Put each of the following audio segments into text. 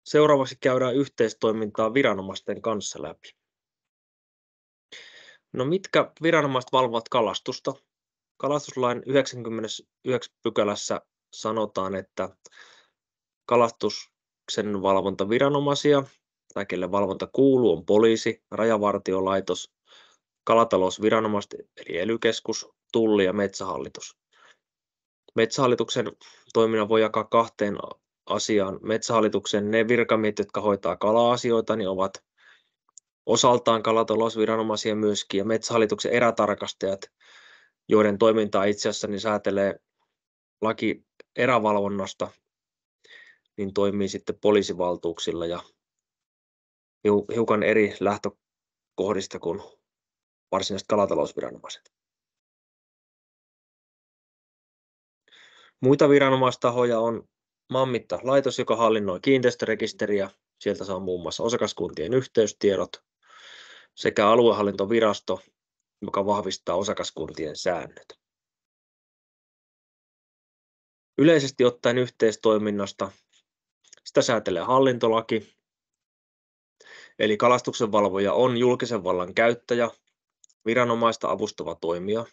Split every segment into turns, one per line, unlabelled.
Seuraavaksi käydään yhteistoimintaa viranomaisten kanssa läpi. No mitkä viranomaiset valvovat kalastusta? Kalastuslain 99 pykälässä sanotaan, että kalastuksen valvontaviranomaisia, tai kelle valvonta kuuluu, on poliisi, rajavartiolaitos, kalatalousviranomaiset eli ely-keskus, Tulli ja Metsähallitus. Metsähallituksen toiminnan voi jakaa kahteen asiaan. Metsähallituksen ne virkamiehet, jotka hoitaa kala-asioita, niin ovat osaltaan kalatalousviranomaisia myöskin, ja Metsähallituksen erätarkastajat, joiden toimintaa itse asiassa niin säätelee laki erävalvonnasta, niin toimii sitten poliisivaltuuksilla ja hiukan eri lähtökohdista kuin varsinaiset kalatalousviranomaiset. Muita viranomaistahoja on Maanmittauslaitos, joka hallinnoi kiinteistörekisteriä. Sieltä saa muun muassa osakaskuntien yhteystiedot, sekä aluehallintovirasto, joka vahvistaa osakaskuntien säännöt. Yleisesti ottaen yhteistoiminnasta sitä säätelee hallintolaki, eli kalastuksenvalvoja on julkisen vallan käyttäjä, viranomaista avustava toimija.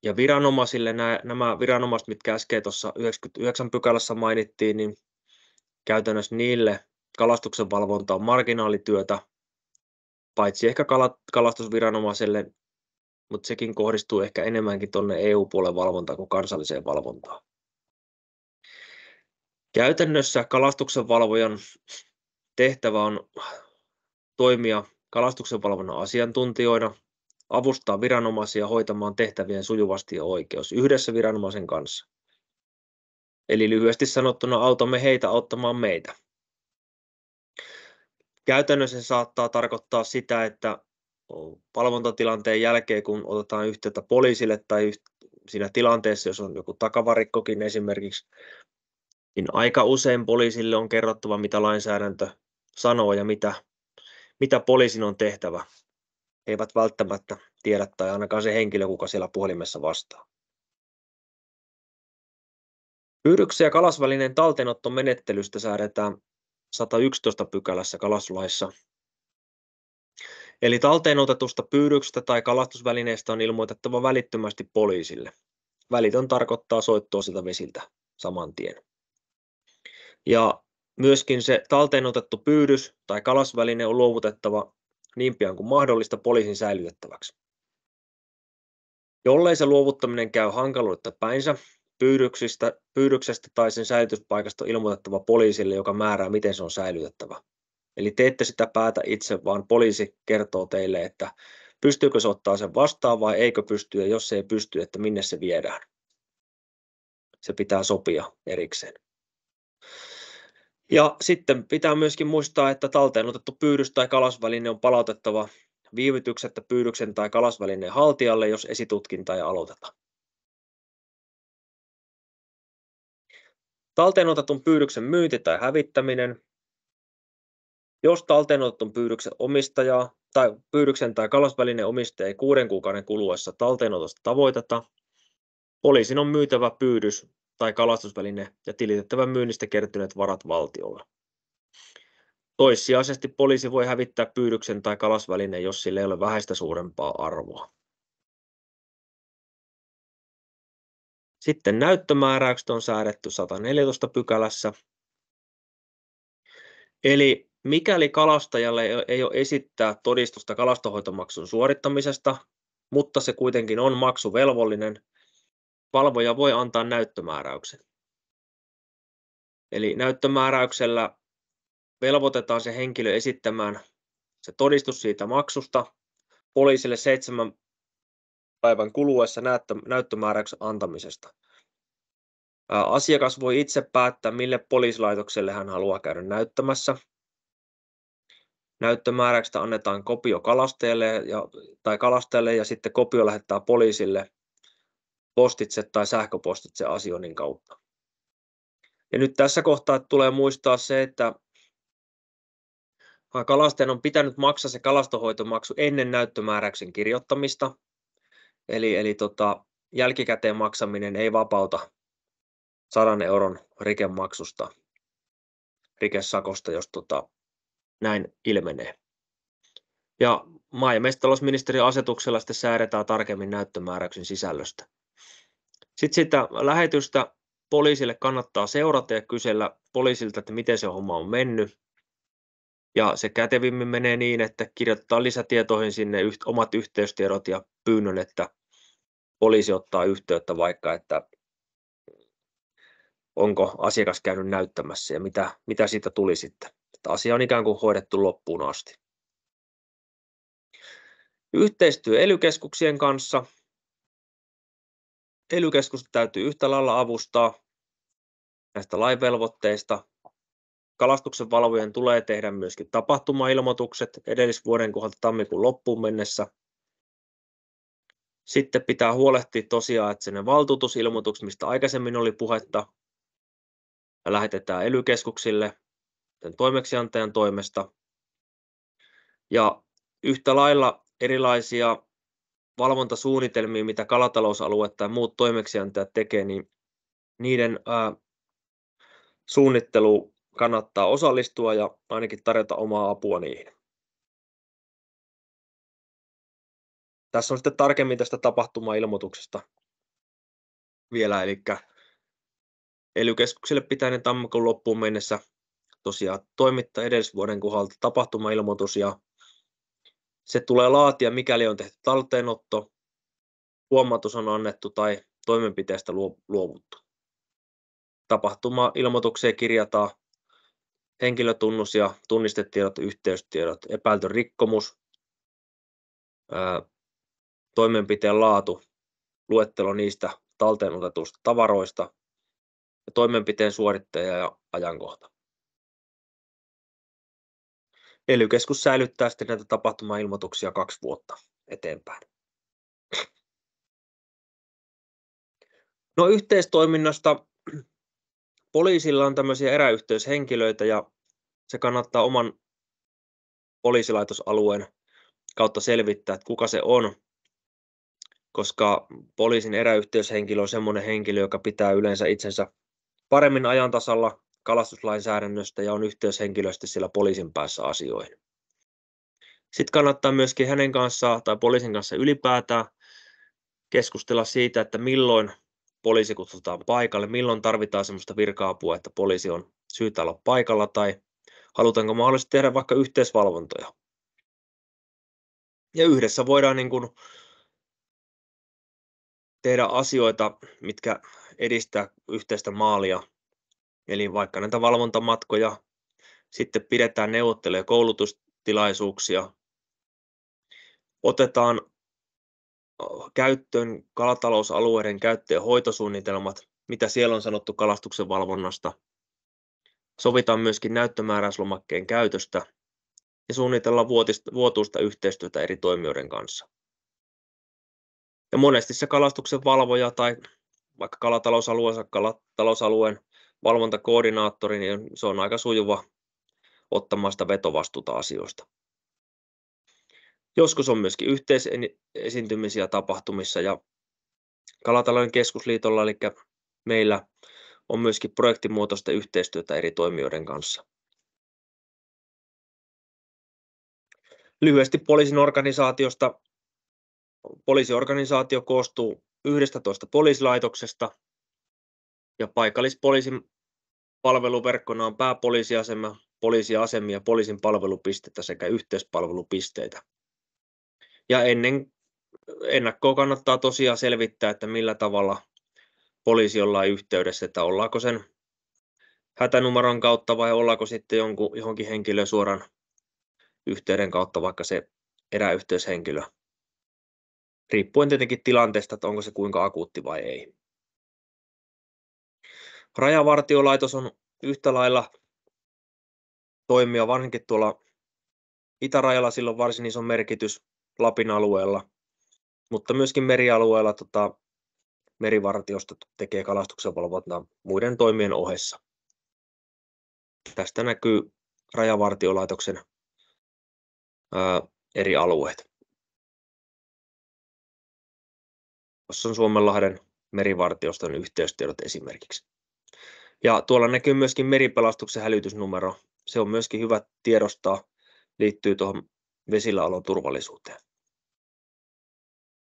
Ja viranomaisille nämä viranomaiset, mitkä äsken tuossa 99 pykälässä mainittiin, niin käytännössä niille kalastuksen valvonta on marginaalityötä, paitsi ehkä kalastusviranomaiselle, mutta sekin kohdistuu ehkä enemmänkin tuonne EU-puolen valvontaan kuin kansalliseen valvontaan. Käytännössä kalastuksen valvojan tehtävä on toimia kalastuksen valvonnan asiantuntijoina, avustaa viranomaisia hoitamaan tehtävien sujuvasti ja oikeus yhdessä viranomaisen kanssa. Eli lyhyesti sanottuna autamme heitä auttamaan meitä. Käytännössä se saattaa tarkoittaa sitä, että valvontatilanteen jälkeen, kun otetaan yhteyttä poliisille tai siinä tilanteessa, jos on joku takavarikkokin esimerkiksi, niin aika usein poliisille on kerrottava, mitä lainsäädäntö sanoo ja mitä poliisin on tehtävä. He eivät välttämättä tiedä, tai ainakaan se henkilö, kuka siellä puhelimessa vastaa. Pyydyksen ja kalastusvälineen talteenottomenettelystä säädetään 111 pykälässä kalastuslaissa. Eli talteenotetusta pyydyksestä tai kalastusvälineestä on ilmoitettava välittömästi poliisille. Välitön tarkoittaa soittoa siltä vesiltä saman tien. Ja myöskin se talteenotettu pyydys tai kalastusväline on luovutettava niin pian kuin mahdollista poliisin säilytettäväksi. Jollei se luovuttaminen käy hankaluutta päinsä, pyydyksestä tai sen säilytyspaikasta on ilmoitettava poliisille, joka määrää, miten se on säilytettävä. Eli te ette sitä päätä itse, vaan poliisi kertoo teille, että pystyykö se ottaa sen vastaan vai eikö pysty, ja jos se ei pysty, että minne se viedään. Se pitää sopia erikseen. Ja sitten pitää myöskin muistaa, että talteenotettu pyydys tai kalastusväline on palautettava viivytyksettä pyydyksen tai kalastusvälineen haltijalle, jos esitutkinta ei aloiteta. Talteenotetun pyydyksen myynti tai hävittäminen. Jos talteenotetun pyydyksen omistajaa tai pyydyksen tai kalastusvälineen omistaja ei 6 kuukauden kuluessa talteenotosta tavoiteta, poliisin on myytävä pyydys tai kalastusväline ja tilitettävä myynnistä kertyneet varat valtiolle. Toissijaisesti poliisi voi hävittää pyydyksen tai kalastusvälineen, jos sillä ei ole vähäistä suurempaa arvoa. Sitten näyttömääräykset on säädetty 114 pykälässä. Eli mikäli kalastajalle ei ole esittää todistusta kalastonhoitomaksun suorittamisesta, mutta se kuitenkin on maksuvelvollinen, valvoja voi antaa näyttömääräyksen. Eli näyttömääräyksellä velvoitetaan se henkilö esittämään se todistus siitä maksusta poliisille 7 päivän kuluessa näyttömääräyksen antamisesta. Asiakas voi itse päättää, mille poliisilaitokselle hän haluaa käydä näyttämässä. Näyttömääräyksestä annetaan kopio kalastajalle ja sitten kopio lähettää poliisille postitse tai sähköpostitse asioinnin kautta. Ja nyt tässä kohtaa tulee muistaa se, että kalastajan on pitänyt maksaa se kalastonhoitomaksu ennen näyttömääräyksen kirjoittamista. Eli jälkikäteen maksaminen ei vapauta 100 euron rikemaksusta, rikesakosta, jos näin ilmenee. Ja maa- ja metsätalousministeriön asetuksella sitten säädetään tarkemmin näyttömääräyksen sisällöstä. Sitten sitä lähetystä poliisille kannattaa seurata ja kysellä poliisilta, että miten se homma on mennyt. Ja se kätevimmin menee niin, että kirjoitetaan lisätietoihin sinne omat yhteystiedot ja pyynnön, että poliisi ottaa yhteyttä vaikka, että onko asiakas käynyt näyttämässä ja mitä siitä tuli sitten. Että asia on ikään kuin hoidettu loppuun asti. Yhteistyö ely-keskuksien kanssa. Ely-keskusta täytyy yhtä lailla avustaa näistä lainvelvoitteista. Kalastuksen valvojen tulee tehdä myöskin tapahtumailmoitukset edellisvuoden kohdalta tammikuun loppuun mennessä. Sitten pitää huolehtia tosiaan, että ne valtuutusilmoitukset, mistä aikaisemmin oli puhetta, lähetetään ely-keskuksille toimeksiantajan toimesta. Ja yhtä lailla erilaisia valvontasuunnitelmia, mitä kalatalousalue tai muut toimeksiantajat tekee, niin niiden suunnitteluun kannattaa osallistua ja ainakin tarjota omaa apua niihin. Tässä on sitten tarkemmin tästä tapahtumailmoituksesta vielä, eli ely-keskuksille pitää ne tammikuun loppuun mennessä tosiaan toimittaa edellisvuoden kohdalta tapahtumailmoitus ja se tulee laatia, mikäli on tehty talteenotto, huomautus on annettu tai toimenpiteestä luovuttu. Tapahtumailmoitukseen kirjataan henkilötunnus ja tunnistetiedot, yhteystiedot, epäilty rikkomus, toimenpiteen laatu, luettelo niistä talteenotetuista tavaroista ja toimenpiteen suorittaja ja ajankohta. Ely-keskus säilyttää sitten näitä tapahtumailmoituksia 2 vuotta eteenpäin. No yhteistoiminnasta. Poliisilla on tämmöisiä eräyhteyshenkilöitä ja se kannattaa oman poliisilaitosalueen kautta selvittää, että kuka se on, koska poliisin eräyhteyshenkilö on semmoinen henkilö, joka pitää yleensä itsensä paremmin ajan tasalla kalastuslainsäädännöstä ja on yhteyshenkilöstä siellä poliisin päässä asioihin. Sitten kannattaa myöskin hänen kanssaan tai poliisin kanssa ylipäätään keskustella siitä, että milloin poliisi kutsutaan paikalle, milloin tarvitaan semmoista virka-apua, että poliisi on syytä olla paikalla tai halutaanko mahdollisesti tehdä vaikka yhteisvalvontoja. Ja yhdessä voidaan niin kuin tehdä asioita, mitkä edistää yhteistä maalia, eli vaikka näitä valvontamatkoja, sitten pidetään neuvottelu- ja koulutustilaisuuksia, otetaan käyttöön kalatalousalueiden käyttö- ja hoitosuunnitelmat, mitä siellä on sanottu kalastuksen valvonnasta, sovitaan myöskin näyttömääräyslomakkeen käytöstä ja suunnitellaan vuotuista yhteistyötä eri toimijoiden kanssa. Ja monesti se kalastuksen valvoja tai vaikka kalatalousalueen valvontakoordinaattori, niin se on aika sujuva ottamaan sitä vetovastuuta asioista. Joskus on myöskin yhteisesiintymisiä tapahtumissa ja Kalatalouden keskusliitolla, eli meillä on myöskin projektimuotoista yhteistyötä eri toimijoiden kanssa. Lyhyesti poliisin organisaatiosta. Poliisiorganisaatio koostuu 11 poliisilaitoksesta ja paikallispoliisin palveluverkkona on pääpoliisiasema, poliisiasemia, poliisin palvelupisteitä sekä yhteispalvelupisteitä. Ja ennakkoon kannattaa tosiaan selvittää, että millä tavalla poliisi ollaan yhteydessä, että ollaanko sen hätänumeron kautta vai ollaanko sitten johonkin henkilöön suoran yhteyden kautta, vaikka se eräyhteyshenkilö. Riippuen tietenkin tilanteesta, että onko se kuinka akuutti vai ei. Rajavartiolaitos on yhtä lailla toimija, varsinkin tuolla itärajalla sillä on varsin iso merkitys Lapin alueella, mutta myöskin merialueella merivartiosto tekee kalastuksen valvontaa muiden toimien ohessa. Tästä näkyy Rajavartiolaitoksen eri alueet. Tuossa on Suomenlahden merivartioston yhteystiedot esimerkiksi. Ja tuolla näkyy myöskin meripelastuksen hälytysnumero. Se on myöskin hyvä tiedostaa, liittyy tuohon vesilläolon turvallisuuteen.